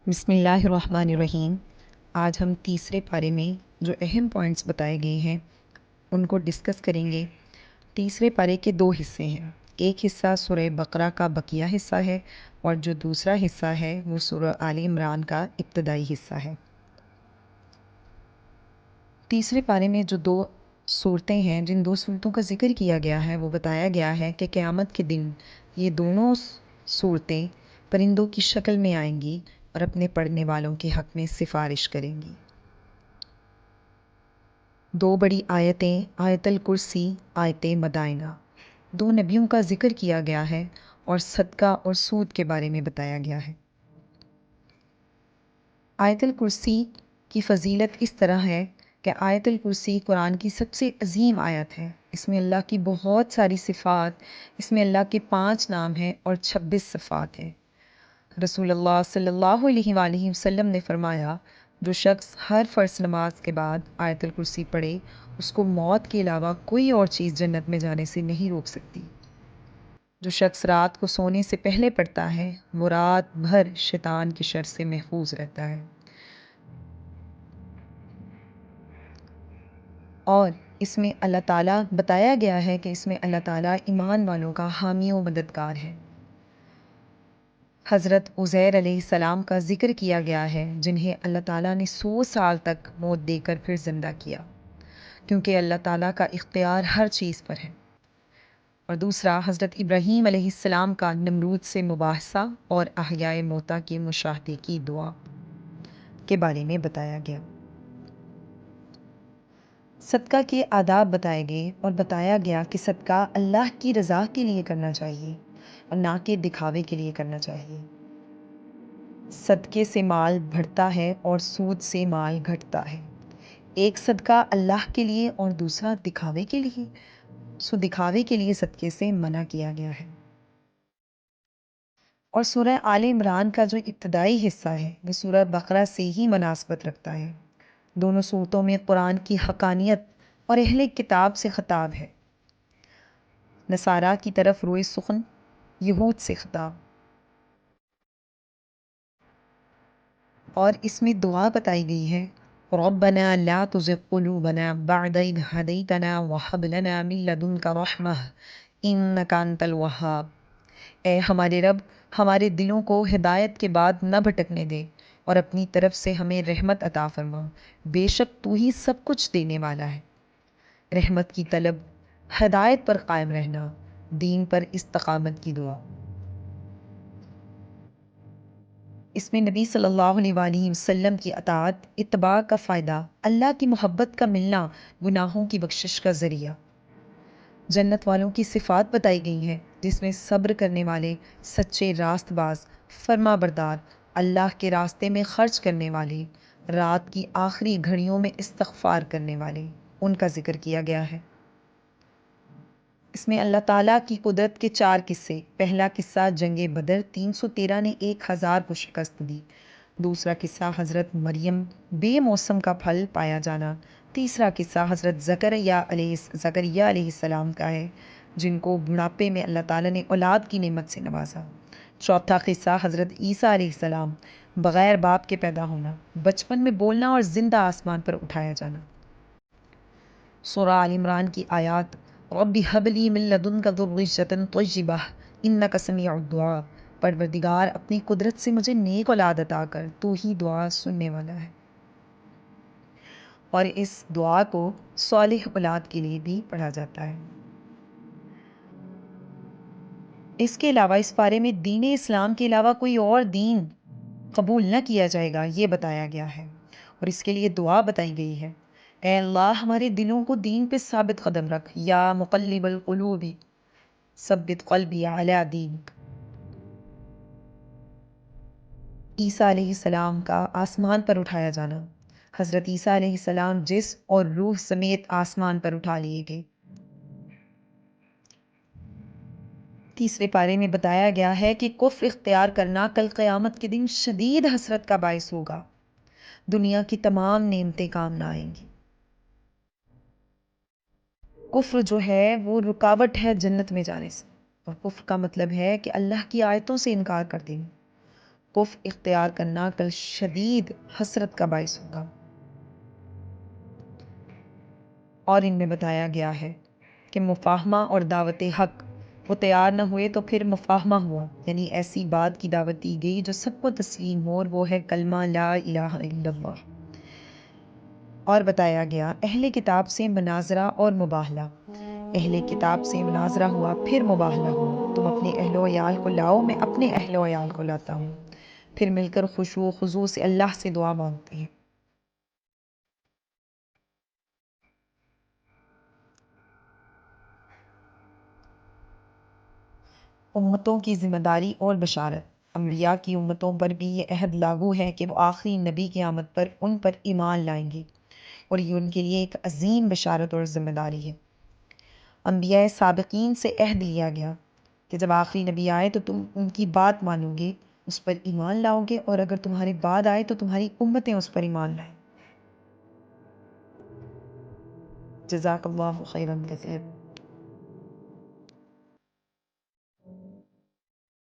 بسم اللہ الرحمن الرحیم۔ آج ہم تیسرے پارے میں جو اہم پوائنٹس بتائے گئے ہیں ان کو ڈسکس کریں گے۔ تیسرے پارے کے دو حصے ہیں، ایک حصہ سورہ بقرہ کا بقیہ حصہ ہے اور جو دوسرا حصہ ہے وہ سورہ آل عمران کا ابتدائی حصہ ہے۔ تیسرے پارے میں جو دو صورتیں ہیں، جن دو صورتوں کا ذکر کیا گیا ہے، وہ بتایا گیا ہے کہ قیامت کے دن یہ دونوں صورتیں پرندوں کی شکل میں آئیں گی اور اپنے پڑھنے والوں کے حق میں سفارش کریں گی۔ دو بڑی آیتیں، آیت الکرسی، آیت مدائنہ، دو نبیوں کا ذکر کیا گیا ہے اور صدقہ اور سود کے بارے میں بتایا گیا ہے۔ آیت الکرسی کی فضیلت اس طرح ہے کہ آیت الکرسی قرآن کی سب سے عظیم آیت ہے۔ اس میں اللہ کی بہت ساری صفات، اس میں اللہ کے 5 نام ہیں اور 26 صفات ہیں۔ رسول اللہ صلی اللہ علیہ وآلہ وسلم نے فرمایا، جو شخص ہر فرض نماز کے بعد آیت الکرسی پڑھے، اس کو موت کے علاوہ کوئی اور چیز جنت میں جانے سے نہیں روک سکتی۔ جو شخص رات کو سونے سے پہلے پڑھتا ہے، وہ رات بھر شیطان کی شر سے محفوظ رہتا ہے۔ اور اس میں اللہ تعالیٰ بتایا گیا ہے کہ اس میں اللہ تعالیٰ ایمان والوں کا حامی و مددگار ہے۔ حضرت عزیر علیہ السلام کا ذکر کیا گیا ہے، جنہیں اللہ تعالیٰ نے 100 سال تک موت دے کر پھر زندہ کیا، کیونکہ اللہ تعالیٰ کا اختیار ہر چیز پر ہے۔ اور دوسرا حضرت ابراہیم علیہ السلام کا نمرود سے مباحثہ اور احیاء موتیٰ کے مشاہدے کی دعا کے بارے میں بتایا گیا۔ صدقہ کے آداب بتائے گئے اور بتایا گیا کہ صدقہ اللہ کی رضا کے لیے کرنا چاہیے اور نہ کہ دکھاوے کے لیے کرنا چاہیے۔ صدقے سے مال بڑھتا ہے اور سود سے مال گھٹتا ہے۔ ایک صدقہ اللہ کے لیے اور دوسرا دکھاوے کے لیے، دکھاوے کے لیے صدقے سے منع کیا گیا ہے۔ اور سورہ آل عمران کا جو ابتدائی حصہ ہے وہ سورہ بقرہ سے ہی مناسبت رکھتا ہے۔ دونوں صورتوں میں قرآن کی حقانیت اور اہل کتاب سے خطاب ہے۔ نصارہ کی طرف روئے سخن، یہود سے خطاب، اور اس میں دعا بتائی گئی ہے، ربنا لا تزغ قلوبنا بعد إذ هديتنا وهب لنا من لدنك رحمة إنك أنت الوهاب۔ اے ہمارے رب، ہمارے دلوں کو ہدایت کے بعد نہ بھٹکنے دے اور اپنی طرف سے ہمیں رحمت عطا فرما، بے شک تو ہی سب کچھ دینے والا ہے۔ رحمت کی طلب، ہدایت پر قائم رہنا، دین پر استقامت کی دعا۔ اس میں نبی صلی اللہ علیہ وآلہ وسلم کی اطاعت، اتباع کا فائدہ، اللہ کی محبت کا ملنا، گناہوں کی بخشش کا ذریعہ۔ جنت والوں کی صفات بتائی گئی ہیں، جس میں صبر کرنے والے، سچے راست باز، فرما بردار، اللہ کے راستے میں خرچ کرنے والے، رات کی آخری گھڑیوں میں استغفار کرنے والے، ان کا ذکر کیا گیا ہے۔ اس میں اللہ تعالیٰ کی قدرت کے 4 قصے۔ پہلا قصہ جنگ بدر، 313 نے 1000 کو شکست دی۔ دوسرا قصہ حضرت مریم بے موسم کا پھل پایا جانا۔ تیسرا قصہ حضرت زکریا علیہ السلام کا ہے، جن کو بڑھاپے میں اللہ تعالیٰ نے اولاد کی نعمت سے نوازا۔ چوتھا قصہ حضرت عیسیٰ علیہ السلام، بغیر باپ کے پیدا ہونا، بچپن میں بولنا اور زندہ آسمان پر اٹھایا جانا۔ سورہ آل عمران کی آیات، رب ہب لی من لدنک ذریۃ طیبہ انک سمیع الدعاء، پروردگار اپنی قدرت سے مجھے نیک اولاد عطا کر، تو ہی دعا سننے والا ہے۔ اور اس دعا کو صالح اولاد کے لیے بھی پڑھا جاتا ہے۔ اس کے علاوہ اس بارے میں دین اسلام کے علاوہ کوئی اور دین قبول نہ کیا جائے گا، یہ بتایا گیا ہے، اور اس کے لیے دعا بتائی گئی ہے، اے اللہ ہمارے دلوں کو دین پہ ثابت قدم رکھ، یا مقلب القلوب ثبت قلبی علی دینک۔ عیسیٰ علیہ السلام کا آسمان پر اٹھایا جانا، حضرت عیسیٰ علیہ السلام جسم اور روح سمیت آسمان پر اٹھا لیے گئے۔ تیسرے پارے میں بتایا گیا ہے کہ کفر اختیار کرنا کل قیامت کے دن شدید حسرت کا باعث ہوگا، دنیا کی تمام نعمتیں کام نہ آئیں گی۔ کفر جو ہے وہ رکاوٹ ہے جنت میں جانے سے، اور کفر کا مطلب ہے کہ اللہ کی آیتوں سے انکار کر دینا۔ توقف اختیار کرنا کل شدید حسرت کا باعث ہوگا۔ اور ان میں بتایا گیا ہے کہ مفاہمہ اور دعوت حق، وہ تیار نہ ہوئے تو پھر مفاہمہ ہوا، یعنی ایسی بات کی دعوت دی گئی جو سب کو تسلیم ہو، اور وہ ہے کلمہ لا الہ الا اللہ۔ اور بتایا گیا اہل کتاب سے مناظرہ اور مباہلہ۔ اہل کتاب سے مناظرہ ہوا، پھر مباہلہ ہوا، تم اپنے اہل و عیال کو لاؤ، میں اپنے اہل و عیال کو لاتا ہوں، پھر مل کر خشوع و خضوع سے اللہ سے دعا مانگتے ہیں۔ امتوں کی ذمہ داری اور بشارت۔ انبیاء کی امتوں پر بھی یہ عہد لاگو ہے کہ وہ آخری نبی کی آمد پر ان پر ایمان لائیں گے، اور یہ ان کے لیے ایک عظیم بشارت اور ذمہ داری ہے۔ انبیاء سابقین سے عہد لیا گیا کہ جب آخری نبی آئے تو تم ان کی بات مانو گے، اس پر ایمان لاؤ گے، اور اگر تمہارے بعد آئے تو تمہاری امتیں اس پر ایمان لائیں۔ جزاک اللہ خیرا کثیر۔